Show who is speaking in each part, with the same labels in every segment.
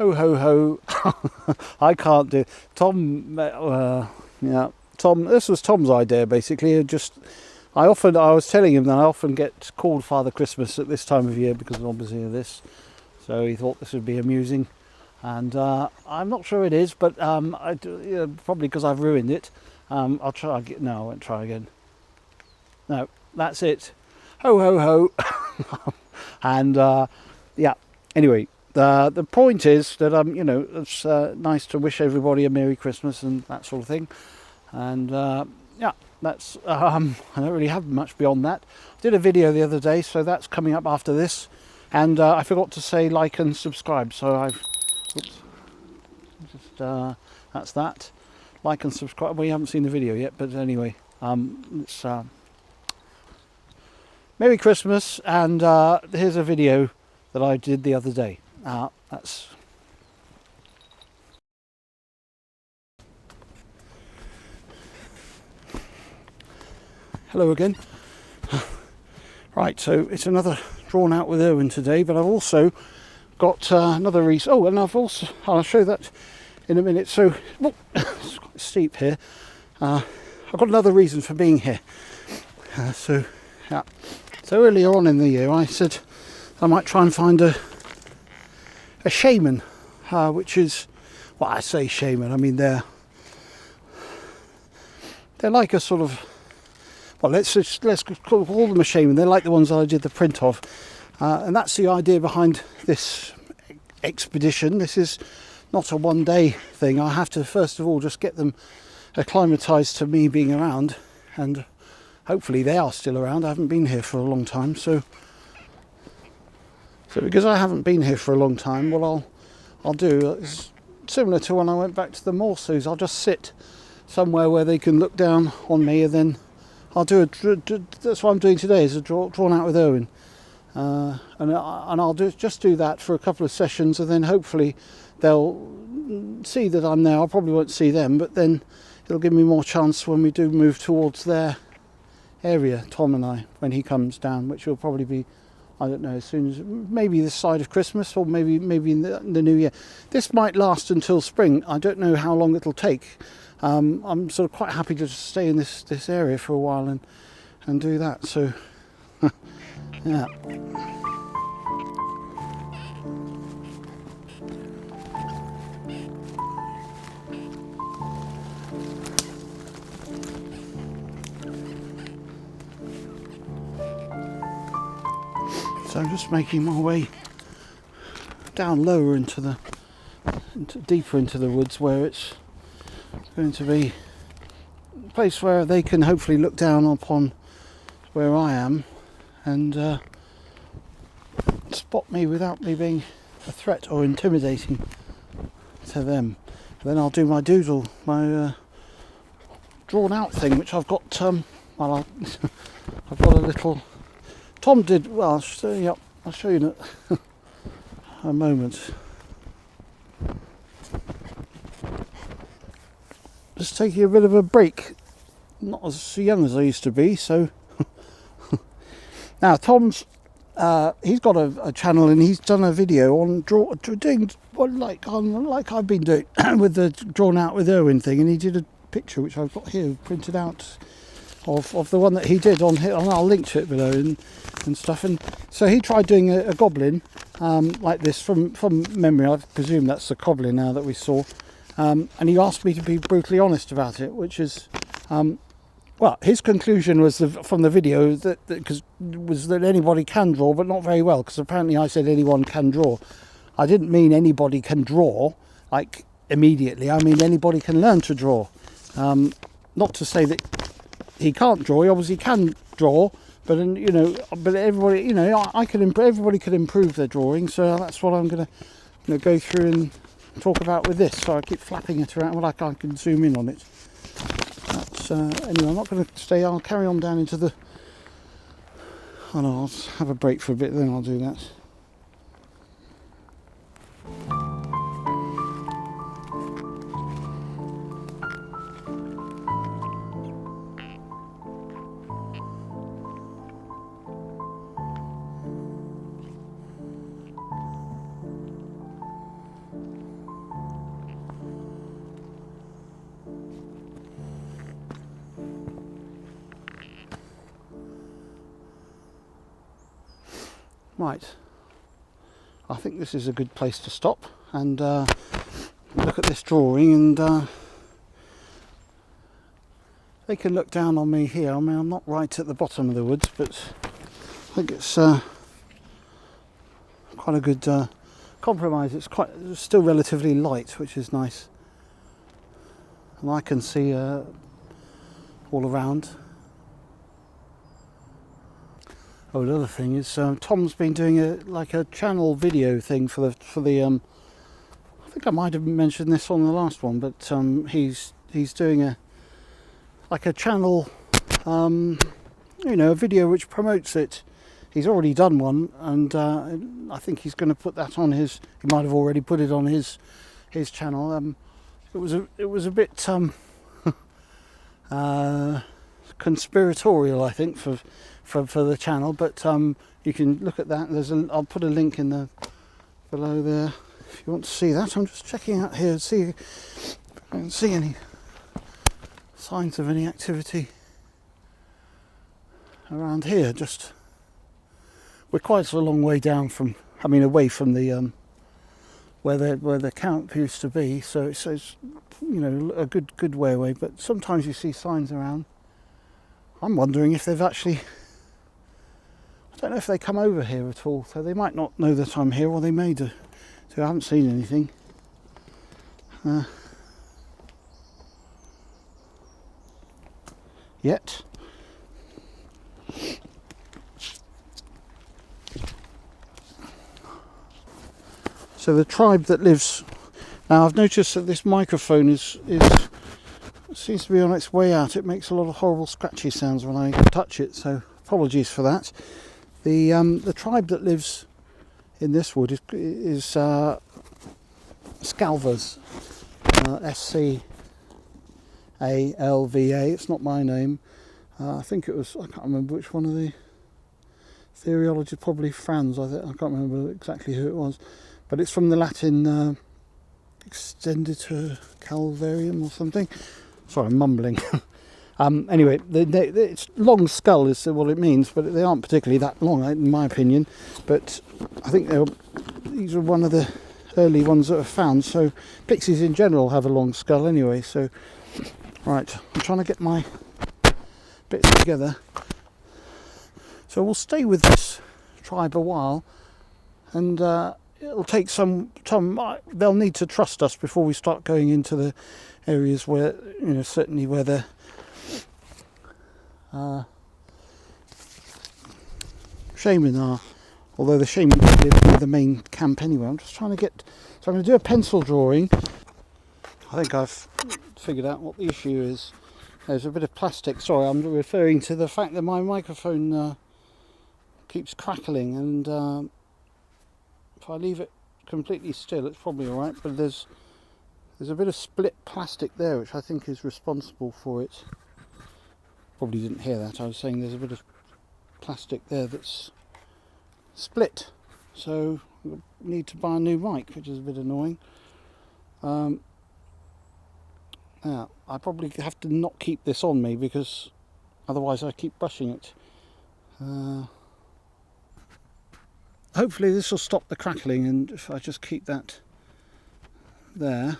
Speaker 1: Ho ho ho. I can't do Tom. Yeah, Tom. This was Tom's idea basically. I was telling him that I often get called Father Christmas at this time of year because obviously of this. So he thought this would be amusing, and I'm not sure it is, but probably because I've ruined it. I'll try again. No, I won't try again. No, that's it. Ho ho ho. And yeah. Anyway, the point is that it's nice to wish everybody a Merry Christmas and that sort of thing. And yeah, that's I don't really have much beyond that. I did a video the other day, so that's coming up after this. And I forgot to say like and subscribe, so that's that. Like and subscribe. Well, you haven't seen the video yet, but anyway, it's Merry Christmas, and here's a video that I did the other day. That's hello again. Right, so it's another Drawn Out with Irwin today, but I've also got another reason. Oh, and I'll show that in a minute. So it's quite steep here. I've got another reason for being here. So earlier on in the year, I said I might try and find a shaman, which is, well, I say shaman. I mean they're like a sort of, well, let's call them a shaman. They're like the ones that I did the print of, and that's the idea behind this expedition. This is not a one-day thing. I have to first of all just get them acclimatized to me being around, and hopefully they are still around. I haven't been here for a long time, so because I haven't been here for a long time, what I'll do is similar to when I went back to the Morsus. I'll just sit somewhere where they can look down on me, and then I'll do that's what I'm doing today, is a Drawn Out with Irwin, and I'll just do that for a couple of sessions, and then hopefully they'll see that I'm there. I probably won't see them, but then it'll give me more chance when we do move towards their area, Tom and I, when he comes down, which will probably be, I don't know, as soon as maybe this side of Christmas, or maybe in the new year. This might last until spring. I don't know how long it'll take. I'm sort of quite happy to just stay in this area for a while and do that. So yeah. So I'm just making my way down lower deeper into the woods, where it's going to be a place where they can hopefully look down upon where I am and spot me without me being a threat or intimidating to them. And then I'll do my doodle, my drawn out thing, which I've got. I've got a little. Tom did well. I'll show you in a moment. Just taking a bit of a break. Not as young as I used to be, so now Tom's he's got a channel, and he's done a video on doing like I've been doing with the Drawn Out with Irwin thing, and he did a picture which I've got here printed out of the one that he did on here, and I'll link to it below and stuff. And so he tried doing a goblin like this from memory. I presume that's the Coblin now that we saw. And he asked me to be brutally honest about it, which is, well, his conclusion was from the video that anybody can draw, but not very well, because apparently I said anyone can draw. I didn't mean anybody can draw, like immediately. I mean anybody can learn to draw. Not to say that he can't draw. He obviously can draw, but everybody, everybody can improve their drawing. So that's what I'm going to go through and talk about with this. So I keep flapping it around. Well, I can zoom in on it. That's anyway. I'm not going to stay. I'll carry on down into the. Oh no, I'll have a break for a bit. Then I'll do that. Right, I think this is a good place to stop and look at this drawing, and they can look down on me here. I mean, I'm not right at the bottom of the woods, but I think it's quite a good compromise. It's still relatively light, which is nice, and I can see all around. Oh, the other thing is Tom's been doing a channel video thing for the I think I might have mentioned this on the last one, but he's doing a channel, a video which promotes it. He's already done one, and I think he's going to put that on his. He might have already put it on his channel. It was a bit conspiratorial, I think, for the channel, but you can look at that. I'll put a link in the below there if you want to see that. I'm just checking out here to see if I can see any signs of any activity around here. We're quite a long way down from, away from the where the camp used to be, so it's a good way away, but sometimes you see signs around. I'm wondering if they've actually, I don't know if they come over here at all, so they might not know that I'm here, or they may do. So I haven't seen anything. Yet. So the tribe that lives, now I've noticed that this microphone is seems to be on its way out. It makes a lot of horrible scratchy sounds when I touch it, so apologies for that. The tribe that lives in this wood is Scalvas, SCALVA. It's not my name. I think it was, I can't remember which one of the theoriologists, probably Franz, I can't remember exactly who it was, but it's from the Latin Extenditur Calvarium or something. Sorry, I'm mumbling. Anyway, it's long skull is what it means, but they aren't particularly that long, in my opinion. But I think these are one of the early ones that are found. So pixies in general have a long skull anyway. So, right, I'm trying to get my bits together. So we'll stay with this tribe a while, and it'll take some time. They'll need to trust us before we start going into the areas where, certainly where the shaman are, although the shaman live near the main camp anyway. I'm just trying to get, so I'm going to do a pencil drawing. I think I've figured out what the issue is. There's a bit of plastic. Sorry, I'm referring to the fact that my microphone keeps crackling, and if I leave it completely still, it's probably all right, but there's a bit of split plastic there which I think is responsible for it. Probably didn't hear that. I was saying there's a bit of plastic there that's split, so I need to buy a new mic, which is a bit annoying. Now I probably have to not keep this on me, because otherwise I keep brushing it. Hopefully this will stop the crackling, and if I just keep that there.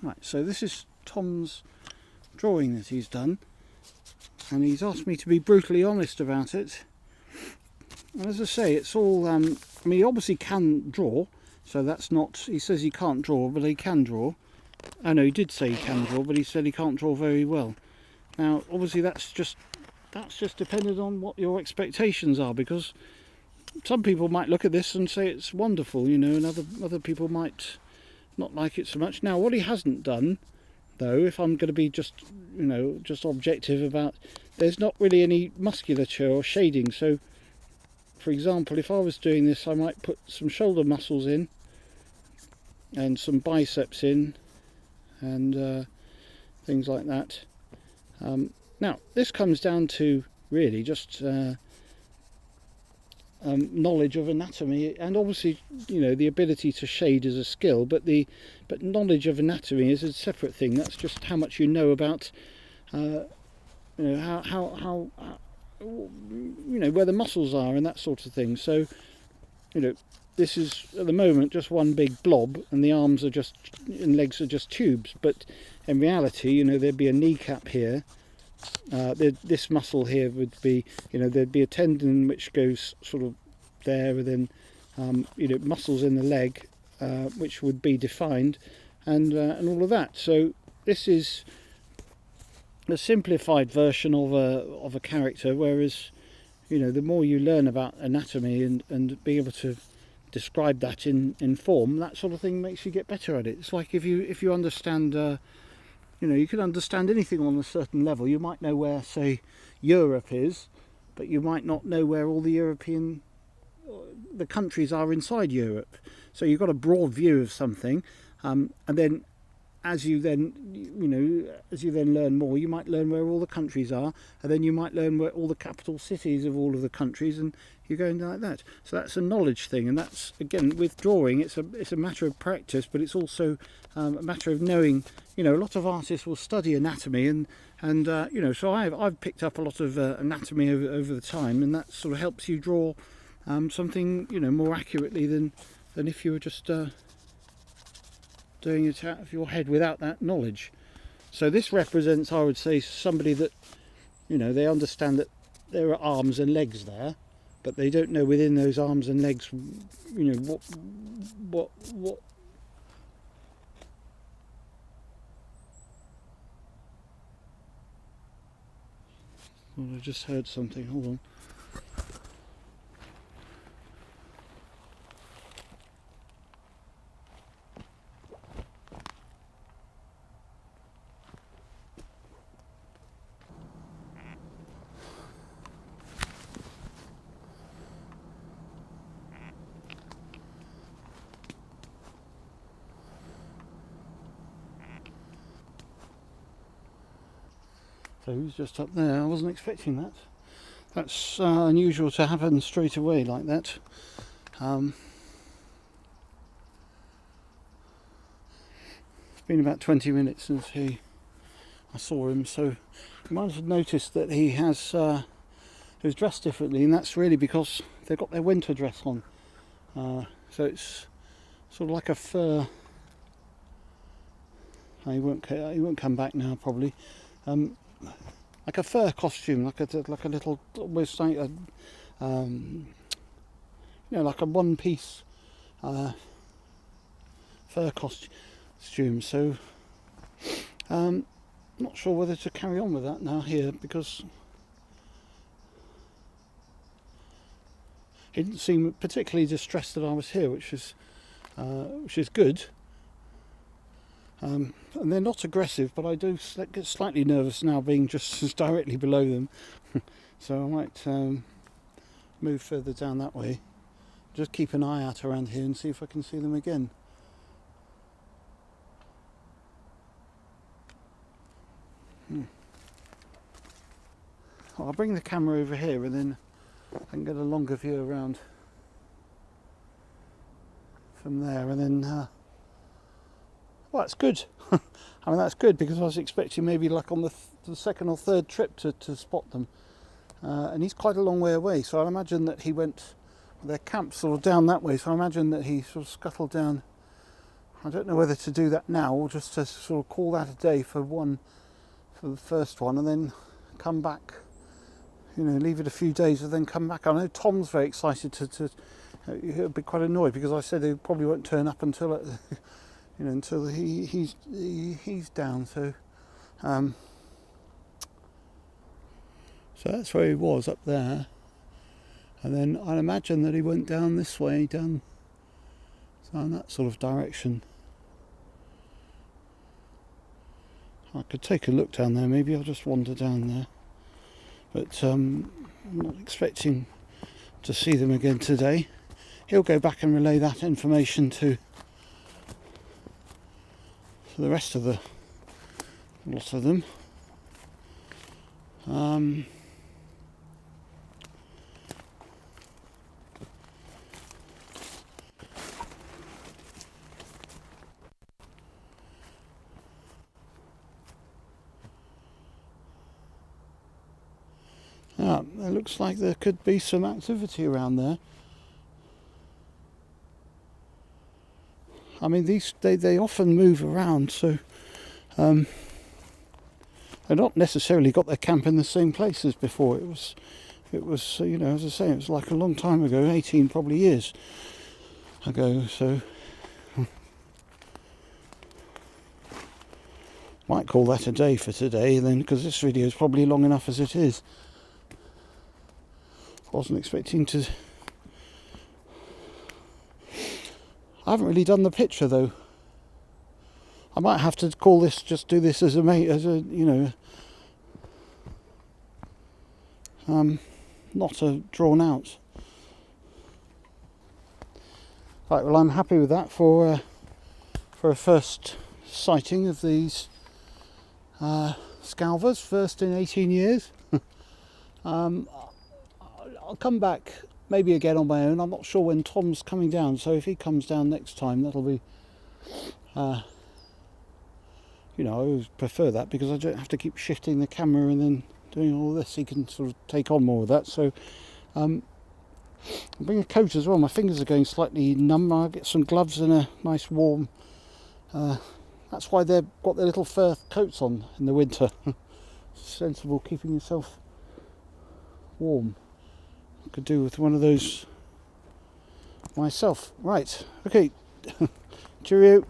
Speaker 1: Right, so this is Tom's drawing that he's done, and he's asked me to be brutally honest about it. And as I say, it's all, he obviously can draw, so that's not, he says he can't draw, but he can draw. Oh no, he did say he can draw, but he said he can't draw very well. Now, obviously that's just dependent on what your expectations are, because some people might look at this and say it's wonderful, and other people might not like it so much. Now, what he hasn't done, though, if I'm going to be just objective about, there's not really any musculature or shading. So, for example, if I was doing this, I might put some shoulder muscles in and some biceps in, and things like that. Now, this comes down to really just knowledge of anatomy, and obviously, the ability to shade is a skill, but knowledge of anatomy is a separate thing. That's just how much you know about, how where the muscles are and that sort of thing. So, this is at the moment just one big blob, and the arms are just and legs are just tubes. But in reality, there'd be a kneecap here. This muscle here would be, there'd be a tendon which goes sort of there, and then muscles in the leg which would be defined, and all of that. So this is a simplified version of a character, whereas the more you learn about anatomy and being able to describe that in form, that sort of thing makes you get better at it. It's like if you understand you can understand anything on a certain level. You might know where, say, Europe is, but you might not know where all the countries are inside Europe. So you've got a broad view of something, and then as you then learn more, you might learn where all the countries are, and then you might learn where all the capital cities of all of the countries, and you're going like that. So that's a knowledge thing, and that's, again, with drawing, it's a matter of practice, but it's also a matter of knowing. A lot of artists will study anatomy, and so I've picked up a lot of anatomy over the time, and that sort of helps you draw something more accurately than if you were just doing it out of your head without that knowledge. So this represents, I would say, somebody that they understand that there are arms and legs there, but they don't know within those arms and legs what I just heard something. Hold on. So who's just up there? I wasn't expecting that. That's unusual to happen straight away like that. It's been about 20 minutes since I saw him, so you might have noticed that he was dressed differently, and that's really because they've got their winter dress on. So it's sort of like a fur. He won't come back now, probably. Like a fur costume, like a little, almost like a like a one-piece fur costume. So not sure whether to carry on with that now here, because he didn't seem particularly distressed that I was here, which is good. And they're not aggressive, but I do get slightly nervous now being just directly below them. So I might move further down that way. Just keep an eye out around here and see if I can see them again. I'll bring the camera over here, and then I can get a longer view around from there, and then well, that's good. I mean, that's good, because I was expecting maybe like on the second or third trip to spot them, and he's quite a long way away, so I imagine that he went, their camp's sort of down that way, so I imagine that he sort of scuttled down. I don't know whether to do that now or just to sort of call that a day for the first one, and then come back, leave it a few days and then come back. I know Tom's very excited to he'll be quite annoyed because I said he probably won't turn up until until he's down. So so that's where he was, up there, and then I'd imagine that he went down this way, down in that sort of direction. I could take a look down there, maybe I'll just wander down there, but I'm not expecting to see them again today. He'll go back and relay that information to the rest of the lot of them. It looks like there could be some activity around there. I mean, they often move around, so they've not necessarily got their camp in the same place as before. It was you know, as I say, it was like a long time ago, 18 probably years ago. So might call that a day for today then, because this video is probably long enough as it is. Wasn't expecting to. I haven't really done the picture though. I might have to call this, just do this as a you know, not a drawn out. Right, well, I'm happy with that for a first sighting of these Scalvers, first in 18 years. I'll come back maybe again on my own. I'm not sure when Tom's coming down, so if he comes down next time, that'll be, you know, I always prefer that because I don't have to keep shifting the camera and then doing all this. He can sort of take on more of that. So I'll bring a coat as well. My fingers are going slightly numb. I'll get some gloves and a nice warm. That's why they've got their little fur coats on in the winter. Sensible, keeping yourself warm. Could do with one of those myself. Right, okay. Cheerio.